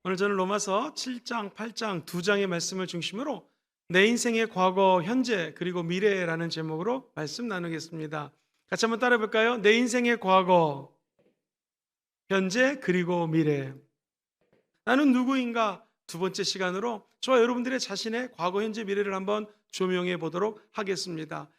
오늘 저는 로마서 7장, 8장 두 장의 말씀을 중심으로 내 인생의 과거, 현재, 그리고 미래라는 제목으로 말씀 나누겠습니다. 같이 한번 따라해 볼까요? 내 인생의 과거, 현재, 그리고 미래. 나는 누구인가? 두 번째 시간으로 저와 여러분들의 자신의 과거, 현재, 미래를 한번 조명해 보도록 하겠습니다.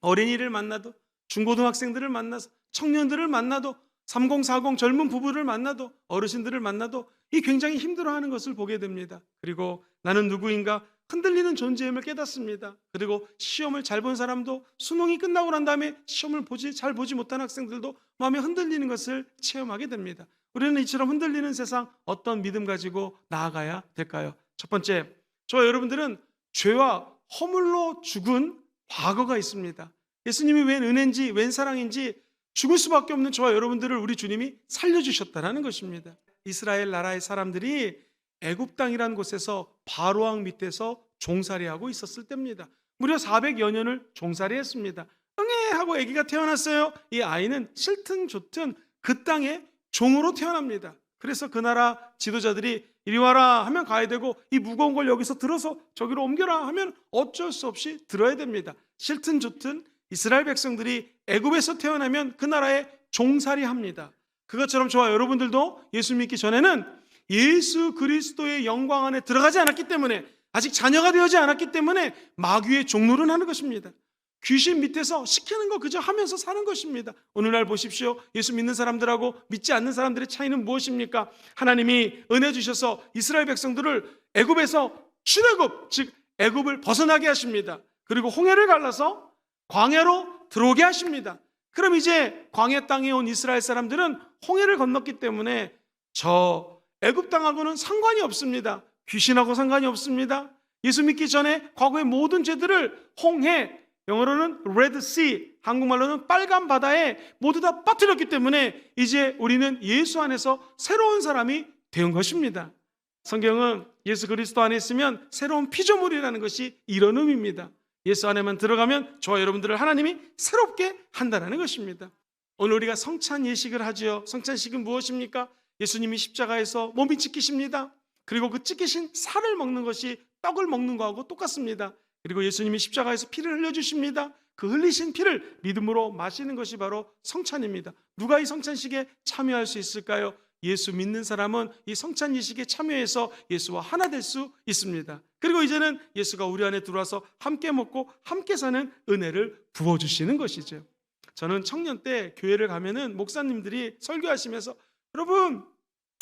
어린이를 만나도, 중고등학생들을 만나서, 청년들을 만나도, 3040 젊은 부부를 만나도, 어르신들을 만나도 이 굉장히 힘들어하는 것을 보게 됩니다. 그리고 나는 누구인가 흔들리는 존재임을 깨닫습니다. 그리고 시험을 잘 본 사람도 수능이 끝나고 난 다음에 시험을 잘 보지 못한 학생들도 마음에 흔들리는 것을 체험하게 됩니다. 우리는 이처럼 흔들리는 세상 어떤 믿음 가지고 나아가야 될까요? 첫 번째, 저와 여러분들은 죄와 허물로 죽은 과거가 있습니다. 예수님이 웬 은혜인지 웬 사랑인지 죽을 수밖에 없는 저와 여러분들을 우리 주님이 살려주셨다는 것입니다. 이스라엘 나라의 사람들이 애굽 땅이라는 곳에서 바로왕 밑에서 종살이하고 있었을 때입니다. 무려 400여 년을 종살이했습니다. 응애 하고 아기가 태어났어요. 이 아이는 싫든 좋든 그 땅에 종으로 태어납니다. 그래서 그 나라 지도자들이 이리 와라 하면 가야 되고, 이 무거운 걸 여기서 들어서 저기로 옮겨라 하면 어쩔 수 없이 들어야 됩니다. 싫든 좋든 이스라엘 백성들이 애굽에서 태어나면 그 나라에 종살이합니다. 그것처럼 저와 여러분들도 예수 믿기 전에는 예수 그리스도의 영광 안에 들어가지 않았기 때문에, 아직 자녀가 되어지 않았기 때문에 마귀의 종노릇 하는 것입니다. 귀신 밑에서 시키는 거 그저 하면서 사는 것입니다. 오늘날 보십시오. 예수 믿는 사람들하고 믿지 않는 사람들의 차이는 무엇입니까? 하나님이 은혜 주셔서 이스라엘 백성들을 애굽에서 출애굽, 즉 애굽을 벗어나게 하십니다. 그리고 홍해를 갈라서 광야로 들어오게 하십니다. 그럼 이제 광야 땅에 온 이스라엘 사람들은 홍해를 건넜기 때문에 저 애굽 땅하고는 상관이 없습니다. 귀신하고 상관이 없습니다. 예수 믿기 전에 과거의 모든 죄들을 홍해, 영어로는 Red Sea, 한국말로는 빨간 바다에 모두 다 빠뜨렸기 때문에 이제 우리는 예수 안에서 새로운 사람이 된 것입니다. 성경은 예수 그리스도 안에 있으면 새로운 피조물이라는 것이 이런 의미입니다. 예수 안에만 들어가면 저와 여러분들을 하나님이 새롭게 한다는 것입니다. 오늘 우리가 성찬 예식을 하지요. 성찬식은 무엇입니까? 예수님이 십자가에서 몸이 찢기십니다. 그리고 그 찢기신 살을 먹는 것이 떡을 먹는 거하고 똑같습니다. 그리고 예수님이 십자가에서 피를 흘려주십니다. 그 흘리신 피를 믿음으로 마시는 것이 바로 성찬입니다. 누가 이 성찬식에 참여할 수 있을까요? 예수 믿는 사람은 이 성찬 예식에 참여해서 예수와 하나 될 수 있습니다. 그리고 이제는 예수가 우리 안에 들어와서 함께 먹고 함께 사는 은혜를 부어주시는 것이죠. 저는 청년 때 교회를 가면은 목사님들이 설교하시면서 여러분,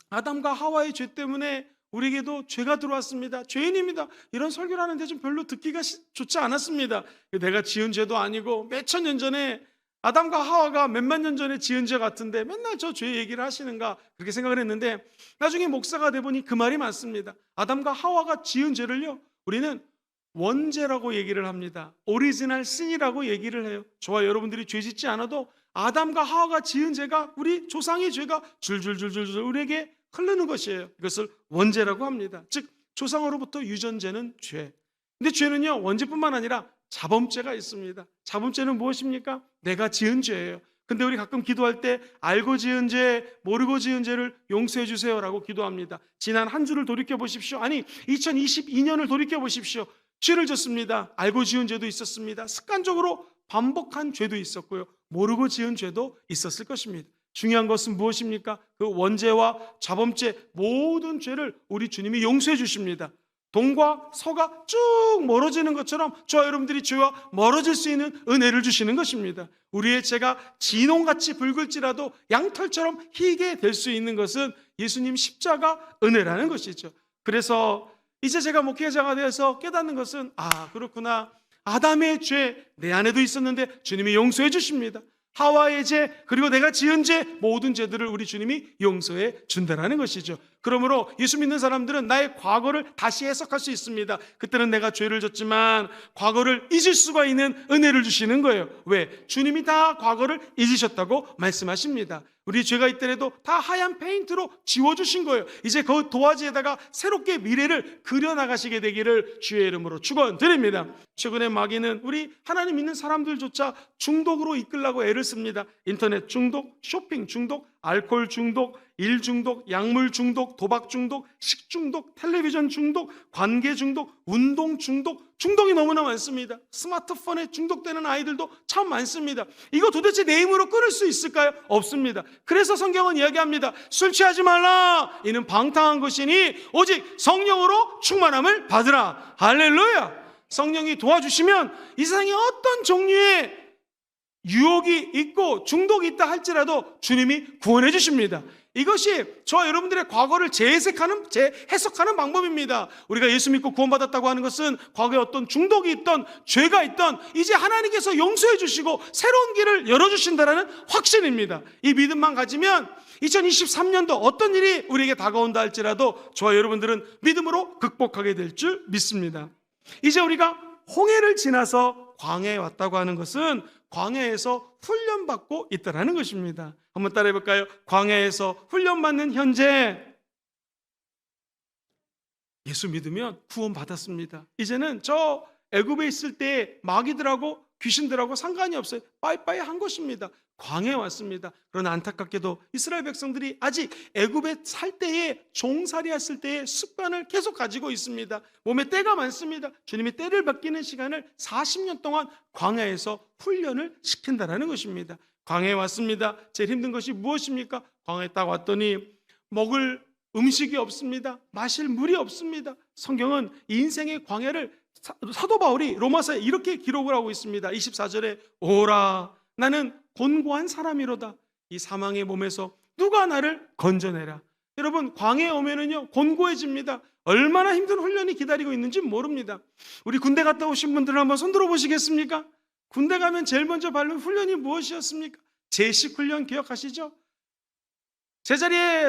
아담과 하와의 죄 때문에 우리에게도 죄가 들어왔습니다. 죄인입니다. 이런 설교를 하는데 좀 별로 듣기가 좋지 않았습니다. 내가 지은 죄도 아니고 몇천 년 전에 아담과 하와가 몇만 년 전에 지은 죄 같은데 맨날 저 죄 얘기를 하시는가, 그렇게 생각을 했는데 나중에 목사가 돼보니 그 말이 맞습니다. 아담과 하와가 지은 죄를요, 우리는 원죄라고 얘기를 합니다. 오리지널 신이라고 얘기를 해요. 저와 여러분들이 죄 짓지 않아도 아담과 하와가 지은 죄가, 우리 조상의 죄가 줄줄줄줄줄 우리에게 흐르는 것이에요. 이것을 원죄라고 합니다. 즉 조상으로부터 유전되는 죄. 근데 죄는요, 원죄뿐만 아니라 자범죄가 있습니다. 자범죄는 무엇입니까? 내가 지은 죄예요. 근데 우리 가끔 기도할 때 알고 지은 죄, 모르고 지은 죄를 용서해 주세요라고 기도합니다. 지난 한 주를 돌이켜 보십시오. 아니 2022년을 돌이켜 보십시오. 죄를 졌습니다. 알고 지은 죄도 있었습니다. 습관적으로 반복한 죄도 있었고요, 모르고 지은 죄도 있었을 것입니다. 중요한 것은 무엇입니까? 그 원죄와 자범죄 모든 죄를 우리 주님이 용서해 주십니다. 동과 서가 쭉 멀어지는 것처럼 저와 여러분들이 죄와 멀어질 수 있는 은혜를 주시는 것입니다. 우리의 죄가 진홍같이 붉을지라도 양털처럼 희게 될 수 있는 것은 예수님 십자가 은혜라는 것이죠. 그래서 이제 제가 목회자가 되어서 깨닫는 것은, 그렇구나, 아담의 죄 내 안에도 있었는데 주님이 용서해 주십니다. 하와의 죄, 그리고 내가 지은 죄, 모든 죄들을 우리 주님이 용서해 준다는 것이죠. 그러므로 예수 믿는 사람들은 나의 과거를 다시 해석할 수 있습니다. 그때는 내가 죄를 졌지만 과거를 잊을 수가 있는 은혜를 주시는 거예요. 왜? 주님이 다 과거를 잊으셨다고 말씀하십니다. 우리 죄가 있더라도 다 하얀 페인트로 지워주신 거예요. 이제 그 도화지에다가 새롭게 미래를 그려나가시게 되기를 주의 이름으로 축원드립니다. 최근에 마귀는 우리 하나님 믿는 사람들조차 중독으로 이끌려고 애를 씁니다. 인터넷 중독, 쇼핑 중독, 알코올 중독, 일 중독, 약물 중독, 도박 중독, 식중독, 텔레비전 중독, 관계 중독, 운동 중독, 중독이 너무나 많습니다. 스마트폰에 중독되는 아이들도 참 많습니다. 이거 도대체 내 힘으로 끊을 수 있을까요? 없습니다. 그래서 성경은 이야기합니다. 술 취하지 말라. 이는 방탕한 것이니 오직 성령으로 충만함을 받으라. 할렐루야. 성령이 도와주시면 이 세상에 어떤 종류의 유혹이 있고 중독이 있다 할지라도 주님이 구원해 주십니다. 이것이 저와 여러분들의 과거를 재해석하는 방법입니다. 우리가 예수 믿고 구원받았다고 하는 것은 과거에 어떤 중독이 있던 죄가 있던 이제 하나님께서 용서해 주시고 새로운 길을 열어주신다는 확신입니다. 이 믿음만 가지면 2023년도 어떤 일이 우리에게 다가온다 할지라도 저와 여러분들은 믿음으로 극복하게 될 줄 믿습니다. 이제 우리가 홍해를 지나서 광야에 왔다고 하는 것은 광야에서 훈련받고 있다는 것입니다. 한번 따라해 볼까요? 광야에서 훈련받는 현재. 예수 믿으면 구원받았습니다. 이제는 저 애굽에 있을 때 마귀들하고 귀신들하고 상관이 없어요. 빠이빠이 한 것입니다. 광야에 왔습니다. 그러나 안타깝게도 이스라엘 백성들이 아직 애굽에 살 때에 종살이 했을 때의 습관을 계속 가지고 있습니다. 몸에 때가 많습니다. 주님이 때를 벗기는 시간을 40년 동안 광야에서 훈련을 시킨다는 것입니다. 광야에 왔습니다. 제일 힘든 것이 무엇입니까? 광야에 딱 왔더니 먹을 음식이 없습니다. 마실 물이 없습니다. 성경은 인생의 광야를 사도 바울이 로마서에 이렇게 기록을 하고 있습니다. 24절에 오라 나는 곤고한 사람이로다. 이 사망의 몸에서 누가 나를 건져내라. 여러분 광야에 오면은요 곤고해집니다. 얼마나 힘든 훈련이 기다리고 있는지 모릅니다. 우리 군대 갔다 오신 분들은 한번 손 들어 보시겠습니까? 군대 가면 제일 먼저 받는 훈련이 무엇이었습니까? 제식 훈련 기억하시죠? 제자리에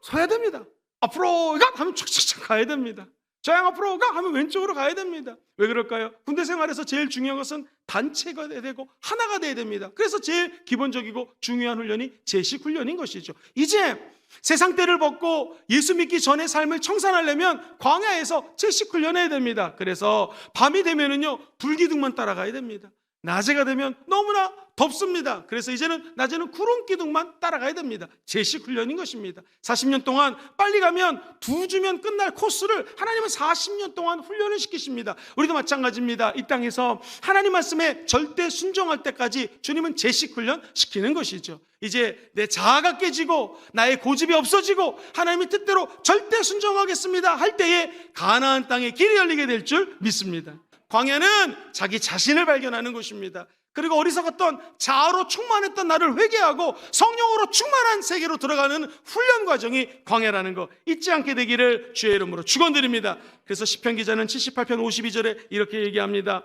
서야 됩니다. 앞으로 가 하면 촥촥촥 가야 됩니다. 저양 앞으로 가 하면 왼쪽으로 가야 됩니다. 왜 그럴까요? 군대 생활에서 제일 중요한 것은 단체가 돼야 되고 하나가 돼야 됩니다. 그래서 제일 기본적이고 중요한 훈련이 제식 훈련인 것이죠. 이제 세상 때를 벗고 예수 믿기 전의 삶을 청산하려면 광야에서 제식 훈련해야 됩니다. 그래서 밤이 되면은요 불기둥만 따라가야 됩니다. 낮에가 되면 너무나 덥습니다. 그래서 이제는 낮에는 구름 기둥만 따라가야 됩니다. 제식 훈련인 것입니다. 40년 동안 빨리 가면 2주면 끝날 코스를 하나님은 40년 동안 훈련을 시키십니다. 우리도 마찬가지입니다. 이 땅에서 하나님 말씀에 절대 순종할 때까지 주님은 제식 훈련 시키는 것이죠. 이제 내 자아가 깨지고 나의 고집이 없어지고 하나님의 뜻대로 절대 순종하겠습니다 할 때에 가나안 땅에 길이 열리게 될 줄 믿습니다. 광야는 자기 자신을 발견하는 곳입니다. 그리고 어리석었던 자아로 충만했던 나를 회개하고 성령으로 충만한 세계로 들어가는 훈련 과정이 광야라는 거 잊지 않게 되기를 주의 이름으로 축원드립니다. 그래서 시편 기자는 78편 52절에 이렇게 얘기합니다.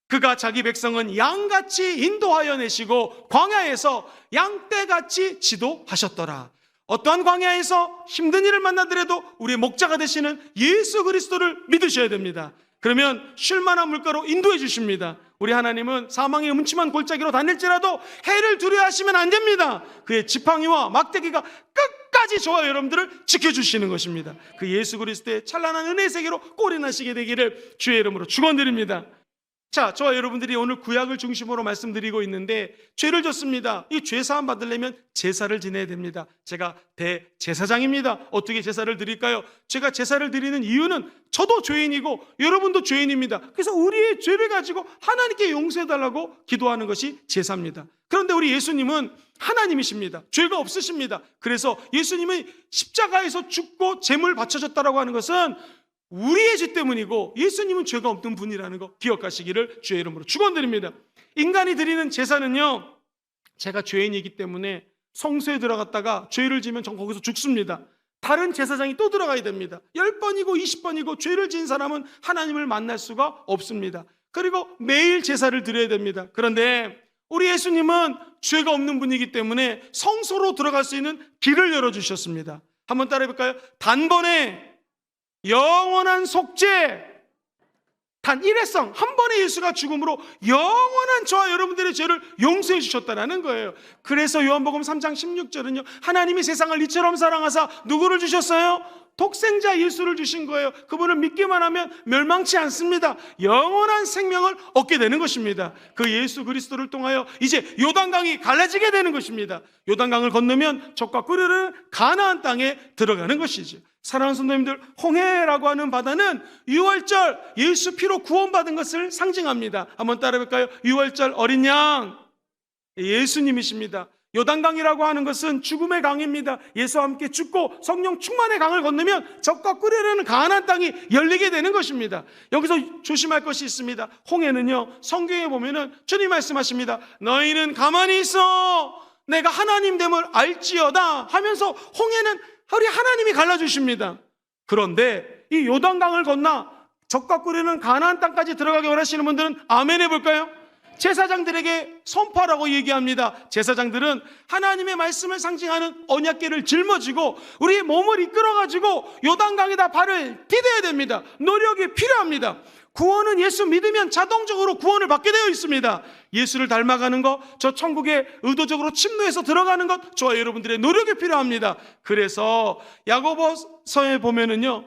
그가 자기 백성은 양같이 인도하여 내시고 광야에서 양떼같이 지도하셨더라. 어떠한 광야에서 힘든 일을 만나더라도 우리의 목자가 되시는 예수 그리스도를 믿으셔야 됩니다. 그러면 쉴만한 물가로 인도해 주십니다. 우리 하나님은 사망의 음침한 골짜기로 다닐지라도 해를 두려워하시면 안 됩니다. 그의 지팡이와 막대기가 끝까지 저와 여러분들을 지켜주시는 것입니다. 그 예수 그리스도의 찬란한 은혜의 세계로 꼴이 나시게 되기를 주의 이름으로 축원드립니다. 자, 저와 여러분들이 오늘 구약을 중심으로 말씀드리고 있는데 죄를 졌습니다. 이 죄 사함 받으려면 제사를 지내야 됩니다. 제가 대제사장입니다. 어떻게 제사를 드릴까요? 제가 제사를 드리는 이유는 저도 죄인이고 여러분도 죄인입니다. 그래서 우리의 죄를 가지고 하나님께 용서해달라고 기도하는 것이 제사입니다. 그런데 우리 예수님은 하나님이십니다. 죄가 없으십니다. 그래서 예수님이 십자가에서 죽고 제물 바쳐졌다라고 하는 것은 우리의 죄 때문이고 예수님은 죄가 없는 분이라는 거 기억하시기를 주의 이름으로 축원드립니다. 인간이 드리는 제사는요, 제가 죄인이기 때문에 성소에 들어갔다가 죄를 지면 전 거기서 죽습니다. 다른 제사장이 또 들어가야 됩니다. 10번이고 20번이고 죄를 지은 사람은 하나님을 만날 수가 없습니다. 그리고 매일 제사를 드려야 됩니다. 그런데 우리 예수님은 죄가 없는 분이기 때문에 성소로 들어갈 수 있는 길을 열어주셨습니다. 한번 따라해 볼까요? 단번에 영원한 속죄, 단 일회성 한 번의 예수가 죽음으로 영원한 저와 여러분들의 죄를 용서해 주셨다는 거예요. 그래서 요한복음 3장 16절은요, 하나님이 세상을 이처럼 사랑하사 누구를 주셨어요? 독생자 예수를 주신 거예요. 그분을 믿기만 하면 멸망치 않습니다. 영원한 생명을 얻게 되는 것입니다. 그 예수 그리스도를 통하여 이제 요단강이 갈라지게 되는 것입니다. 요단강을 건너면 적과 꿀으르는 가나안 땅에 들어가는 것이죠. 사랑하는 성도님들, 홍해라고 하는 바다는 유월절 예수 피로 구원받은 것을 상징합니다. 한번 따라해볼까요? 유월절 어린 양 예수님이십니다. 요단강이라고 하는 것은 죽음의 강입니다. 예수와 함께 죽고 성령 충만의 강을 건너면 적과 꿀으르는 가나안 땅이 열리게 되는 것입니다. 여기서 조심할 것이 있습니다. 홍해는요, 성경에 보면은 주님 말씀하십니다. 너희는 가만히 있어 내가 하나님 됨을 알지어다 하면서 홍해는 우리 하나님이 갈라주십니다. 그런데 이 요단강을 건너 적과 꿀으르는 가나안 땅까지 들어가기 원하시는 분들은 아멘 해볼까요? 제사장들에게 선포하라고 얘기합니다. 제사장들은 하나님의 말씀을 상징하는 언약궤를 짊어지고 우리의 몸을 이끌어가지고 요단강에다 발을 디뎌야 됩니다. 노력이 필요합니다. 구원은 예수 믿으면 자동적으로 구원을 받게 되어 있습니다. 예수를 닮아가는 것, 저 천국에 의도적으로 침노해서 들어가는 것, 저와 여러분들의 노력이 필요합니다. 그래서 야고보서에 보면은요,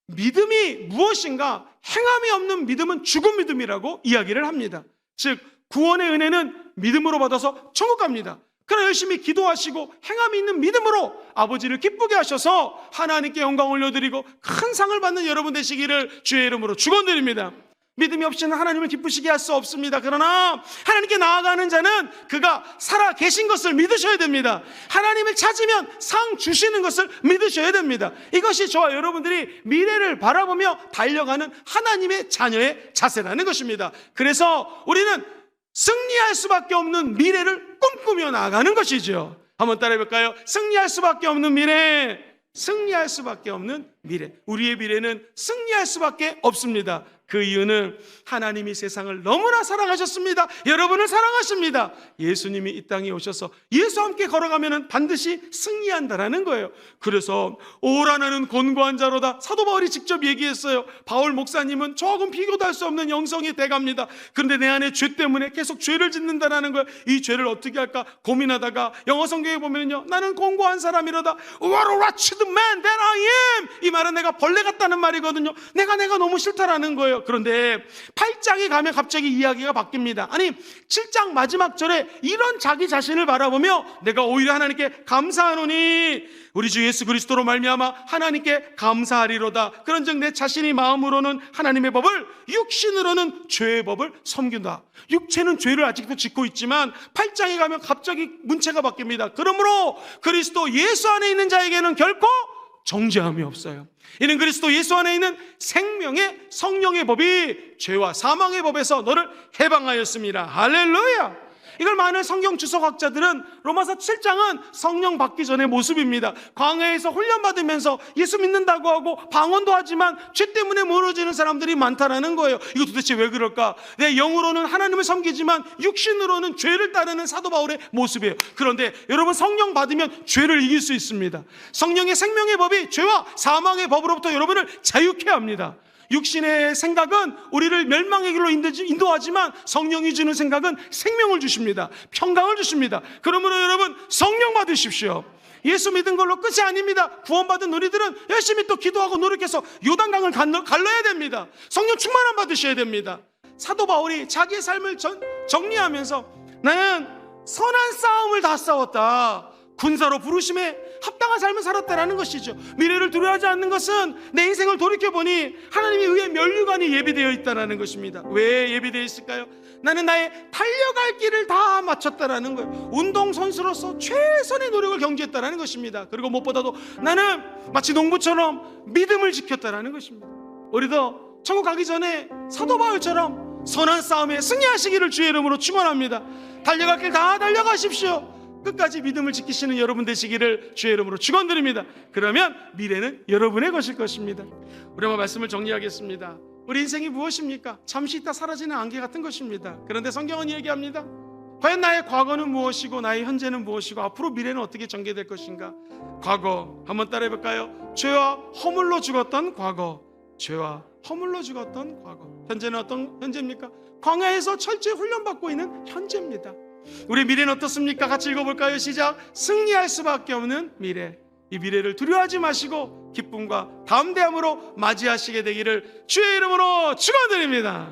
믿음이 무엇인가, 행함이 없는 믿음은 죽은 믿음이라고 이야기를 합니다. 즉 구원의 은혜는 믿음으로 받아서 천국 갑니다. 그러나 열심히 기도하시고 행함이 있는 믿음으로 아버지를 기쁘게 하셔서 하나님께 영광 올려드리고 큰 상을 받는 여러분 되시기를 주의 이름으로 축원드립니다. 믿음이 없이는 하나님을 기쁘시게 할 수 없습니다. 그러나 하나님께 나아가는 자는 그가 살아 계신 것을 믿으셔야 됩니다. 하나님을 찾으면 상 주시는 것을 믿으셔야 됩니다. 이것이 저와 여러분들이 미래를 바라보며 달려가는 하나님의 자녀의 자세라는 것입니다. 그래서 우리는 승리할 수밖에 없는 미래를 꿈꾸며 나아가는 것이죠. 한번 따라해볼까요? 승리할 수밖에 없는 미래, 승리할 수밖에 없는 미래. 우리의 미래는 승리할 수밖에 없습니다. 그 이유는 하나님이 세상을 너무나 사랑하셨습니다. 여러분을 사랑하십니다. 예수님이 이 땅에 오셔서 예수와 함께 걸어가면 반드시 승리한다라는 거예요. 그래서 오라 나는 곤고한 자로다. 사도 바울이 직접 얘기했어요. 바울 목사님은 조금 비교도 할 수 없는 영성이 돼갑니다. 그런데 내 안에 죄 때문에 계속 죄를 짓는다라는 거예요. 이 죄를 어떻게 할까 고민하다가 영어 성경에 보면요, 나는 곤고한 사람이로다. What a wretched man that I am. 이 말은 내가 벌레 같다는 말이거든요. 내가 너무 싫다라는 거예요. 그런데 8장에 가면 갑자기 이야기가 바뀝니다. 아니 7장 마지막 절에 이런 자기 자신을 바라보며 내가 오히려 하나님께 감사하노니 우리 주 예수 그리스도로 말미암아 하나님께 감사하리로다. 그런즉 내 자신이 마음으로는 하나님의 법을, 육신으로는 죄의 법을 섬긴다. 육체는 죄를 아직도 짓고 있지만 8장에 가면 갑자기 문체가 바뀝니다. 그러므로 그리스도 예수 안에 있는 자에게는 결코 정죄함이 없어요. 이는 그리스도 예수 안에 있는 생명의 성령의 법이 죄와 사망의 법에서 너를 해방하였습니다. 할렐루야. 이걸 많은 성경 주석학자들은 로마서 7장은 성령 받기 전의 모습입니다. 광야에서 훈련받으면서 예수 믿는다고 하고 방언도 하지만 죄 때문에 무너지는 사람들이 많다라는 거예요. 이거 도대체 왜 그럴까? 내 영으로는 하나님을 섬기지만 육신으로는 죄를 따르는 사도 바울의 모습이에요. 그런데 여러분, 성령 받으면 죄를 이길 수 있습니다. 성령의 생명의 법이 죄와 사망의 법으로부터 여러분을 자유케 합니다. 육신의 생각은 우리를 멸망의 길로 인도하지만 성령이 주는 생각은 생명을 주십니다. 평강을 주십니다. 그러므로 여러분, 성령 받으십시오. 예수 믿은 걸로 끝이 아닙니다. 구원받은 우리들은 열심히 또 기도하고 노력해서 요단강을 갈라야 됩니다. 성령 충만함 받으셔야 됩니다. 사도 바울이 자기의 삶을 정리하면서 나는 선한 싸움을 다 싸웠다. 군사로 부르심에 합당한 삶을 살았다라는 것이죠. 미래를 두려워하지 않는 것은 내 인생을 돌이켜보니 하나님의 의의 면류관이 예비되어 있다는 것입니다. 왜 예비되어 있을까요? 나는 나의 달려갈 길을 다 마쳤다라는 거예요. 운동선수로서 최선의 노력을 경주했다라는 것입니다. 그리고 무엇보다도 나는 마치 농부처럼 믿음을 지켰다라는 것입니다. 우리도 천국 가기 전에 사도 바울처럼 선한 싸움에 승리하시기를 주의 이름으로 축원합니다. 달려갈 길 다 달려가십시오. 끝까지 믿음을 지키시는 여러분 되시기를 주의 이름으로 축원드립니다. 그러면 미래는 여러분의 것일 것입니다. 우리 한번 말씀을 정리하겠습니다. 우리 인생이 무엇입니까? 잠시 있다 사라지는 안개 같은 것입니다. 그런데 성경은 얘기합니다. 과연 나의 과거는 무엇이고 나의 현재는 무엇이고 앞으로 미래는 어떻게 전개될 것인가? 과거 한번 따라해볼까요? 죄와 허물로 죽었던 과거, 죄와 허물로 죽었던 과거. 현재는 어떤 현재입니까? 광야에서 철저히 훈련받고 있는 현재입니다. 우리 미래는 어떻습니까? 같이 읽어볼까요? 시작. 승리할 수밖에 없는 미래. 이 미래를 두려워하지 마시고 기쁨과 담대함으로 맞이하시게 되기를 주의 이름으로 축원드립니다.